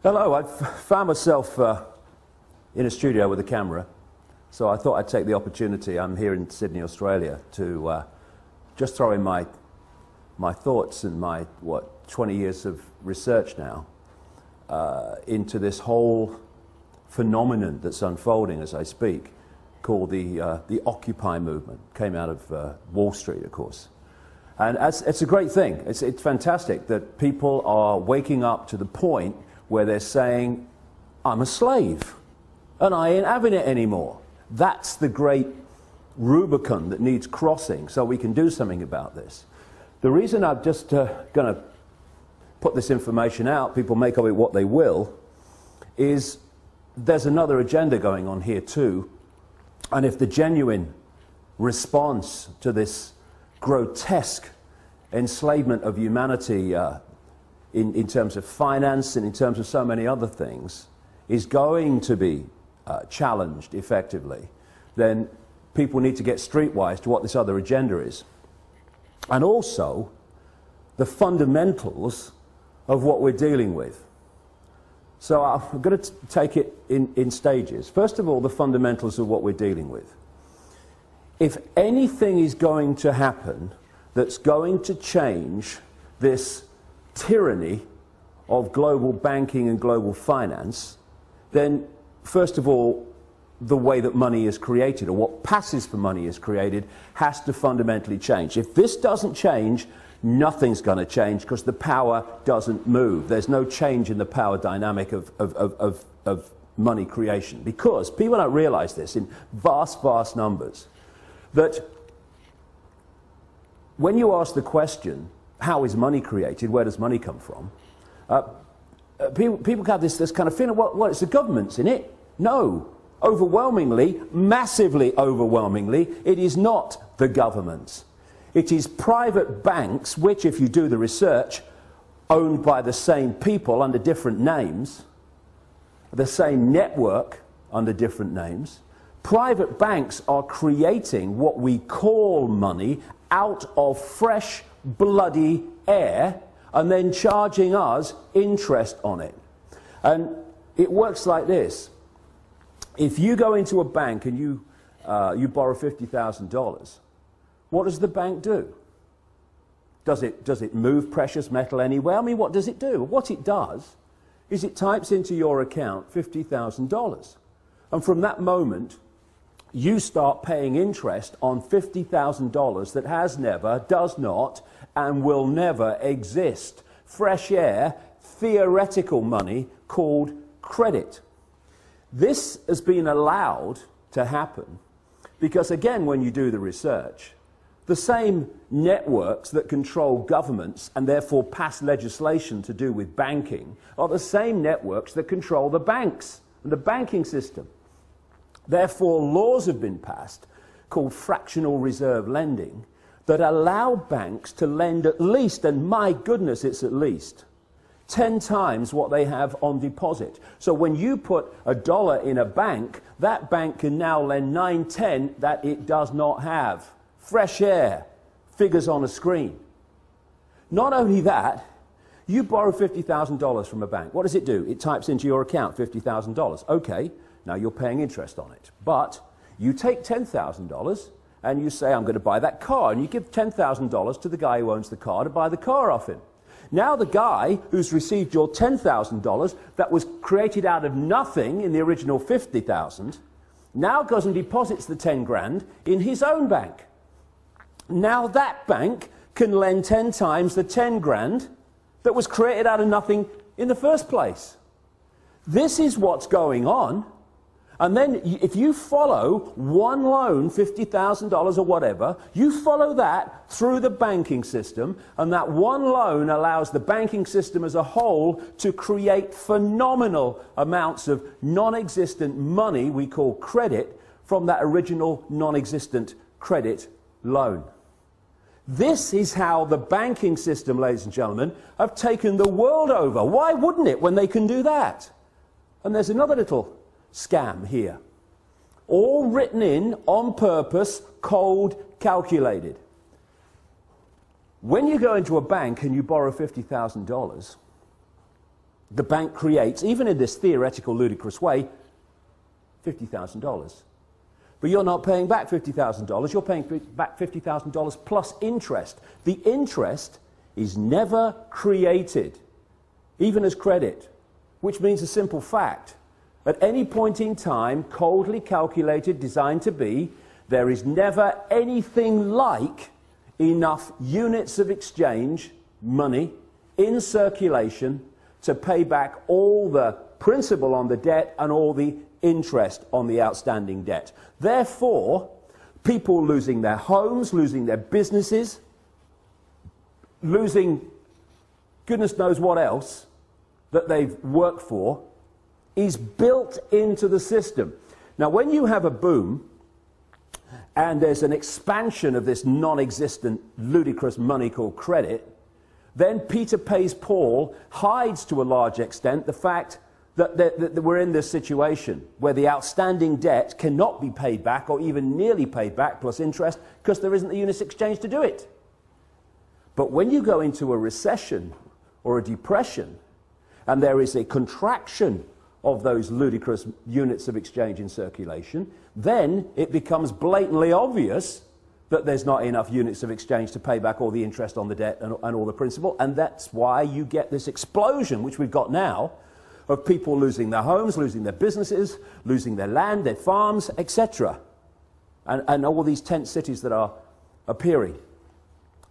Hello, I found myself in a studio with a camera, so I thought I'd take the opportunity. I'm here in Sydney, Australia, to just throw in my thoughts and my, 20 years of research now into this whole phenomenon that's unfolding as I speak, called the Occupy movement. Came out of Wall Street, of course. And it's a great thing. It's fantastic that people are waking up to the point where they're saying, I'm a slave, and I ain't having it anymore. That's the great Rubicon that needs crossing so we can do something about this. The reason I'm just going to put this information out, people make of it what they will, is there's another agenda going on here too. And if the genuine response to this grotesque enslavement of humanity in terms of finance and in terms of so many other things is going to be challenged effectively, then people need to get streetwise to what this other agenda is. And also the fundamentals of what we're dealing with. So I'm going to take it in stages. First of all, the fundamentals of what we're dealing with. If anything is going to happen that's going to change this tyranny of global banking and global finance, then first of all, the way that money is created, or what passes for money is created, has to fundamentally change. If this doesn't change, nothing's going to change, because the power doesn't move. There's no change in the power dynamic of money creation, because people don't realize this in vast, vast numbers, that when you ask the question, how is money created, where does money come from, people have this kind of feeling, well, it's the government's in it. No. Overwhelmingly, massively overwhelmingly, it is not the government. It is private banks, which, if you do the research, owned by the same people under different names, the same network under different names. Private banks are creating what we call money out of fresh, bloody air, and then charging us interest on it. And it works like this. If you go into a bank and you borrow $50,000, what does the bank do? Does it move precious metal anywhere? I mean, what does it do? What it does is it types into your account $50,000. And from that moment, you start paying interest on $50,000 that has never, does not, and will never exist. Fresh air, theoretical money called credit. This has been allowed to happen because, again, when you do the research, the same networks that control governments and therefore pass legislation to do with banking are the same networks that control the banks and the banking system. Therefore, laws have been passed called fractional reserve lending that allow banks to lend at least, and my goodness, it's at least 10 times what they have on deposit. So when you put $1 in a bank, that bank can now lend 9/10 that it does not have. Fresh air, figures on a screen. Not only that, you borrow $50,000 from a bank. What does it do? It types into your account $50,000. Okay, now you're paying interest on it. But you take $10,000 and you say, I'm going to buy that car, and you give $10,000 to the guy who owns the car to buy the car off him. Now the guy who's received your $10,000 that was created out of nothing in the original $50,000 now goes and deposits the 10 grand in his own bank. Now that bank can lend 10 times the 10 grand that was created out of nothing in the first place. This is what's going on. And then if you follow one loan, $50,000 or whatever, you follow that through the banking system, and that one loan allows the banking system as a whole to create phenomenal amounts of non-existent money we call credit from that original non-existent credit loan. This is how the banking system, ladies and gentlemen, have taken the world over. Why wouldn't it when they can do that? And there's another little scam here. All written in on purpose, cold, calculated. When you go into a bank and you borrow $50,000, the bank creates, even in this theoretical, ludicrous way, $50,000. But you're not paying back $50,000, you're paying back $50,000 plus interest. The interest is never created, even as credit, which means a simple fact. At any point in time, coldly calculated, designed to be, there is never anything like enough units of exchange, money, in circulation to pay back all the principal on the debt and all the interest on the outstanding debt. Therefore, people losing their homes, losing their businesses, losing goodness knows what else that they've worked for, is built into the system. Now, when you have a boom and there's an expansion of this non-existent, ludicrous money called credit, then Peter Pays Paul hides to a large extent the fact that we're in this situation where the outstanding debt cannot be paid back or even nearly paid back plus interest because there isn't the units exchange to do it. But when you go into a recession or a depression and there is a contraction of those ludicrous units of exchange in circulation, then it becomes blatantly obvious that there's not enough units of exchange to pay back all the interest on the debt and all the principal, and that's why you get this explosion, which we've got now, of people losing their homes, losing their businesses, losing their land, their farms, etc. And all these tent cities that are appearing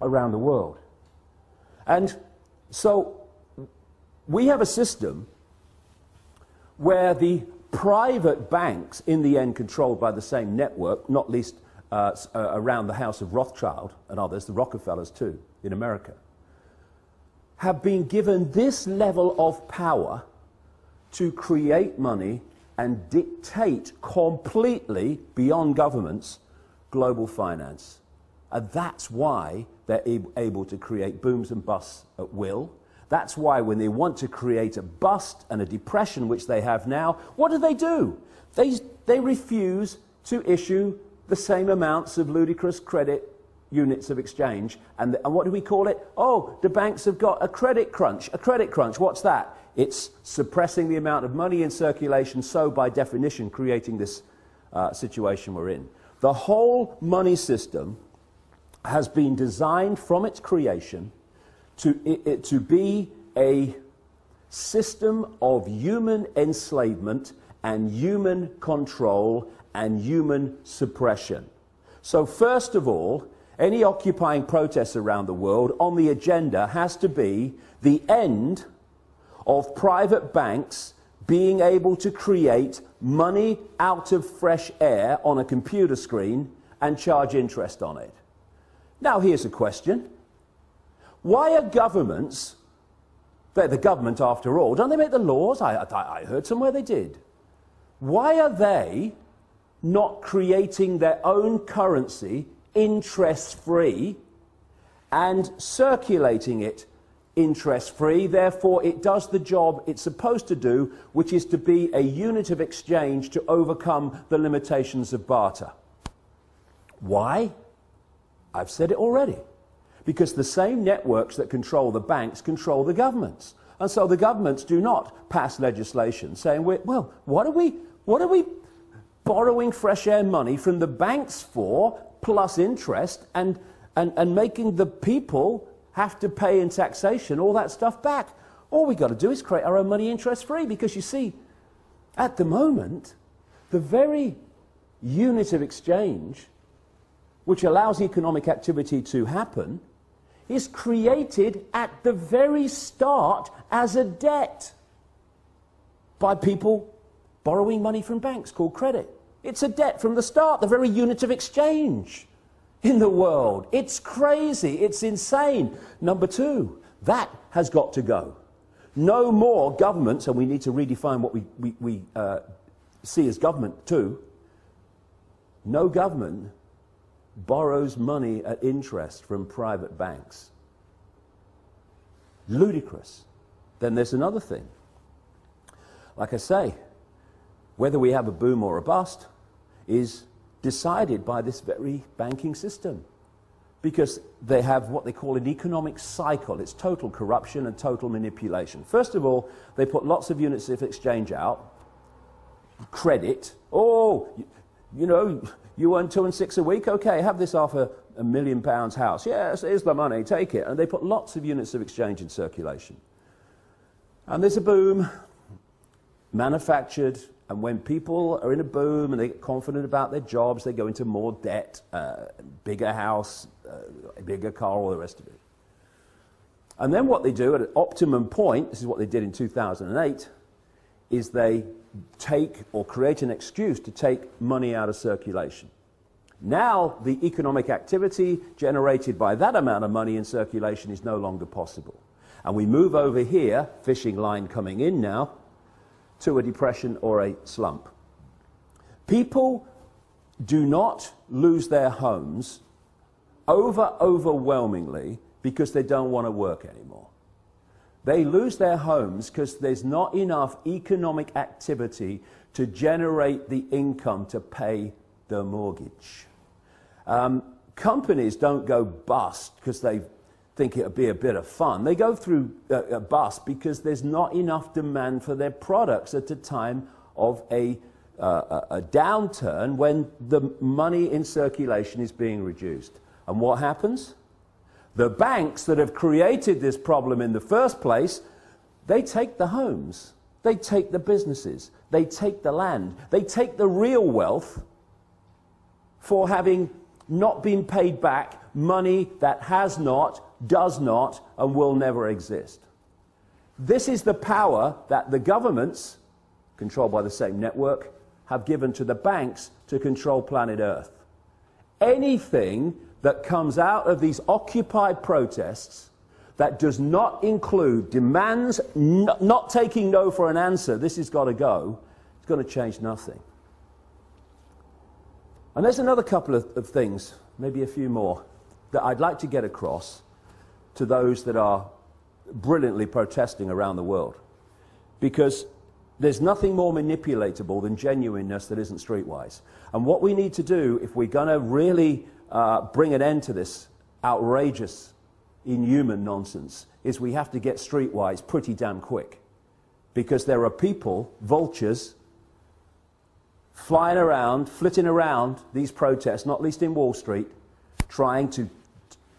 around the world. And so we have a system where the private banks, in the end controlled by the same network, not least around the house of Rothschild and others, the Rockefellers too, in America, have been given this level of power to create money and dictate completely, beyond governments, global finance. And that's why they're able to create booms and busts at will. That's why when they want to create a bust and a depression, which they have now, what do? They refuse to issue the same amounts of ludicrous credit units of exchange. And what do we call it? Oh, the banks have got a credit crunch. A credit crunch, what's that? It's suppressing the amount of money in circulation, so by definition creating this situation we're in. The whole money system has been designed from its creation to be a system of human enslavement and human control and human suppression. So first of all, any occupying protests around the world on the agenda has to be the end of private banks being able to create money out of fresh air on a computer screen and charge interest on it. Now here's a question. Why are governments, they're the government after all, don't they make the laws? I heard somewhere they did. Why are they not creating their own currency interest-free and circulating it interest-free? Therefore, it does the job it's supposed to do, which is to be a unit of exchange to overcome the limitations of barter. Why? I've said it already. Because the same networks that control the banks control the governments. And so the governments do not pass legislation saying, well, what are we borrowing fresh air money from the banks for, plus interest, and making the people have to pay in taxation all that stuff back? All we got to do is create our own money interest-free, because you see, at the moment, the very unit of exchange which allows economic activity to happen is created at the very start as a debt by people borrowing money from banks called credit. It's a debt from the start, the very unit of exchange in the world. It's crazy, it's insane. Number two, that has got to go. No more governments, and we need to redefine what we see as government too. No government borrows money at interest from private banks. Ludicrous. Then there's another thing. Like I say, whether we have a boom or a bust is decided by this very banking system. because they have what they call an economic cycle. It's total corruption and total manipulation. First of all, they put lots of units of exchange out, credit. Oh, you know, you earn 2 and 6 a week? Okay, have this off a £1 million house. Yes, here's the money, take it. And they put lots of units of exchange in circulation. And there's a boom, manufactured, and when people are in a boom and they get confident about their jobs, they go into more debt, bigger house, a bigger car, all the rest of it. And then what they do at an optimum point, this is what they did in 2008, is they take or create an excuse to take money out of circulation. Now the economic activity generated by that amount of money in circulation is no longer possible. And we move over here, fishing line coming in now, to a depression or a slump. People do not lose their homes overwhelmingly because they don't want to work anymore. They lose their homes because there's not enough economic activity to generate the income to pay the mortgage. Companies don't go bust because they think it would be a bit of fun. They go through a bust because there's not enough demand for their products at a time of a downturn when the money in circulation is being reduced. And what happens? The banks that have created this problem in the first place, they take the homes, they take the businesses, they take the land, they take the real wealth for having not been paid back money that has not, does not, and will never exist. This is the power that the governments, controlled by the same network, have given to the banks to control planet Earth. Anything that comes out of these Occupy protests that does not include demands, not taking no for an answer, this has got to go, it's going to change nothing. And there's another couple of things, maybe a few more, that I'd like to get across to those that are brilliantly protesting around the world. Because there's nothing more manipulatable than genuineness that isn't streetwise. And what we need to do, if we're going to really bring an end to this outrageous, inhuman nonsense, is we have to get streetwise pretty damn quick. Because there are people, vultures, flying around, flitting around these protests, not least in Wall Street, trying to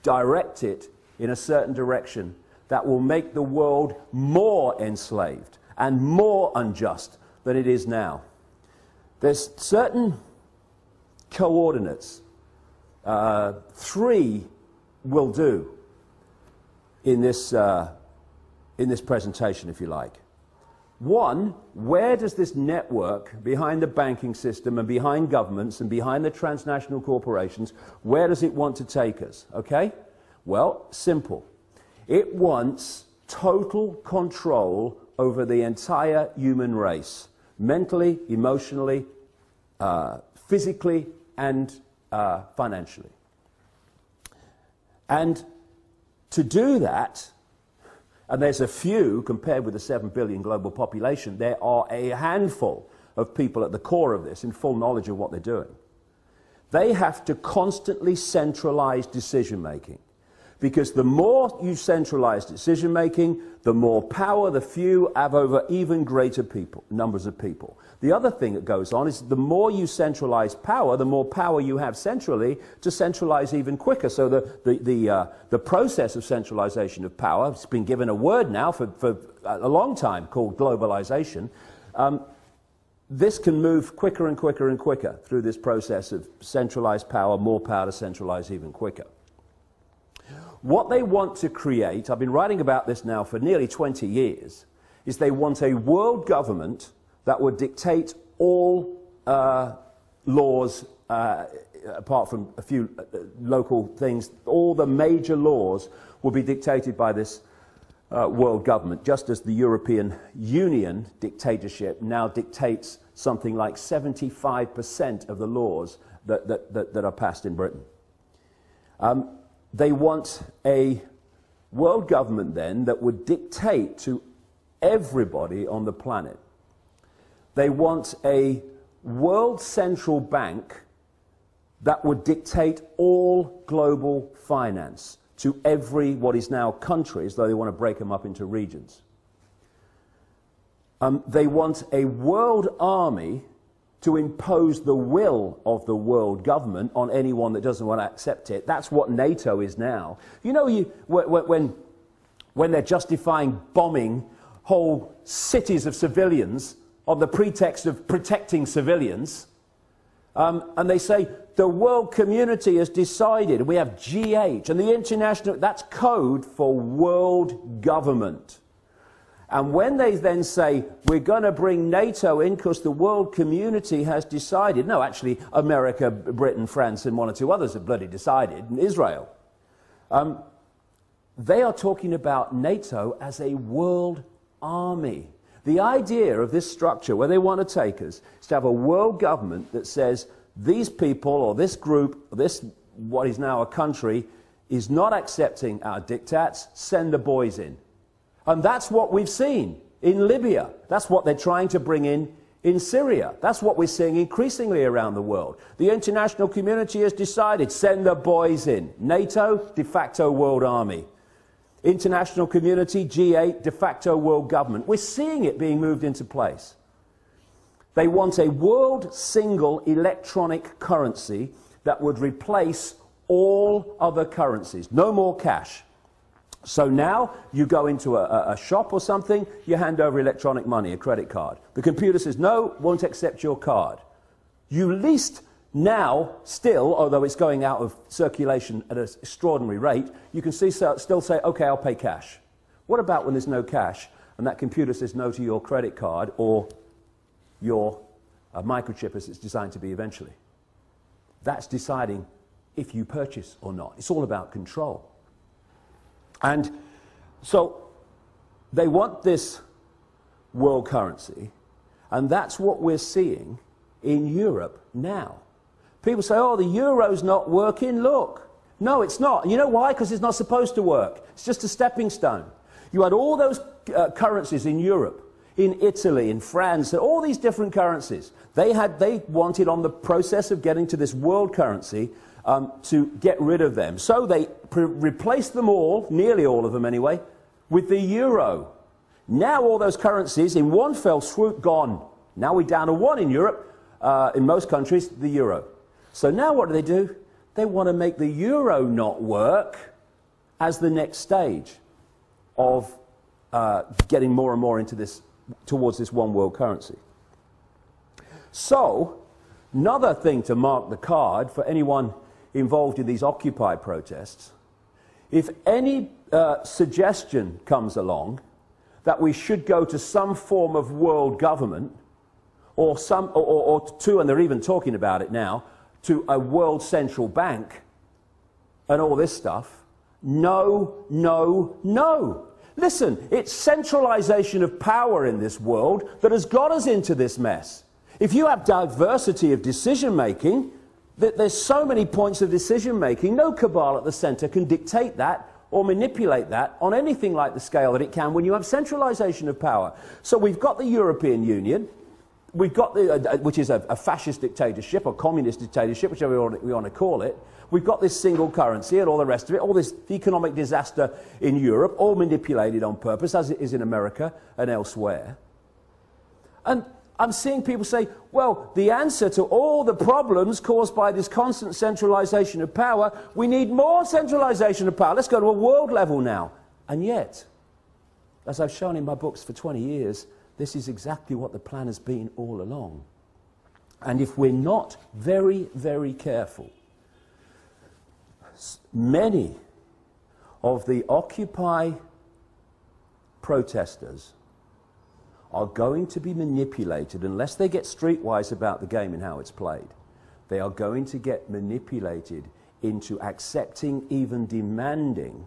direct it in a certain direction that will make the world more enslaved and more unjust than it is now. There's certain coordinates. 3 will do in this presentation, if you like. 1, where does this network behind the banking system and behind governments and behind the transnational corporations, where does it want to take us? Okay? Well, simple. It wants total control over the entire human race, mentally, emotionally, physically, and financially. And to do that, and there's a few, compared with the 7 billion global population, there are a handful of people at the core of this in full knowledge of what they're doing. They have to constantly centralize decision-making. Because the more you centralize decision-making, the more power the few have over even greater numbers of people. The other thing that goes on is the more you centralize power, the more power you have centrally to centralize even quicker. So the process of centralization of power, it's been given a word now for a long time called globalization. This can move quicker and quicker and quicker through this process of centralized power, more power to centralize even quicker. What they want to create, I've been writing about this now for nearly 20 years, is they want a world government that would dictate all laws, apart from a few local things. All the major laws will be dictated by this world government, just as the European Union dictatorship now dictates something like 75% of the laws that are passed in Britain. They want a world government then that would dictate to everybody on the planet. They want a world central bank that would dictate all global finance to every what is now countries, though they want to break them up into regions. They want a world army to impose the will of the world government on anyone that doesn't want to accept it. That's what NATO is now. You know, when they're justifying bombing whole cities of civilians on the pretext of protecting civilians, and they say, the world community has decided, we have GH, and the international, that's code for world government. And when they then say, we're going to bring NATO in because the world community has decided, no, actually, America, Britain, France, and one or two others have bloody decided, and Israel. They are talking about NATO as a world army. The idea of this structure, where they want to take us, is to have a world government that says, these people, or this group, or this, what is now a country, is not accepting our diktats, send the boys in. And that's what we've seen in Libya. That's what they're trying to bring in Syria. That's what we're seeing increasingly around the world. The international community has decided, send the boys in. NATO, de facto world army. International community, G8, de facto world government. We're seeing it being moved into place. They want a world single electronic currency that would replace all other currencies. No more cash. So now you go into a shop or something, you hand over electronic money, a credit card. The computer says, no, won't accept your card. You least now, still, although it's going out of circulation at an extraordinary rate, you can still say, okay, I'll pay cash. What about when there's no cash and that computer says no to your credit card or your microchip as it's designed to be eventually? That's deciding if you purchase or not. It's all about control. And so they want this world currency, and that's what we're seeing in Europe now. People say, oh, the euro's not working. Look. No, it's not. You know why? Because it's not supposed to work. It's just a stepping stone. You had all those currencies in Europe, in Italy, in France, all these different currencies. They wanted on the process of getting to this world currency to get rid of them. So they replaced them all, nearly all of them anyway, with the euro. Now all those currencies, in one fell swoop, gone. Now we're down to one in Europe, in most countries, the euro. So now what do? They want to make the euro not work as the next stage of getting more and more into this, towards this one world currency. So, another thing to mark the card for anyone involved in these Occupy protests, if any suggestion comes along that we should go to some form of world government, or to, and they're even talking about it now, to a world central bank and all this stuff, no, no, no. Listen, it's centralization of power in this world that has got us into this mess. If you have diversity of decision-making, there's so many points of decision-making, no cabal at the center can dictate that or manipulate that on anything like the scale that it can when you have centralization of power. So we've got the European Union, we've got which is a fascist dictatorship or communist dictatorship, whichever we want to call it. We've got this single currency and all the rest of it, all this economic disaster in Europe, all manipulated on purpose, as it is in America and elsewhere. And I'm seeing people say, well, the answer to all the problems caused by this constant centralization of power, we need more centralization of power. Let's go to a world level now. And yet, as I've shown in my books for 20 years, this is exactly what the plan has been all along. And if we're not very, very careful, many of the Occupy protesters are going to be manipulated, unless they get streetwise about the game and how it's played. They are going to get manipulated into accepting, even demanding,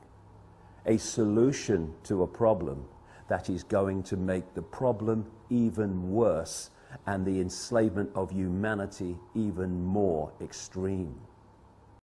a solution to a problem that is going to make the problem even worse and the enslavement of humanity even more extreme.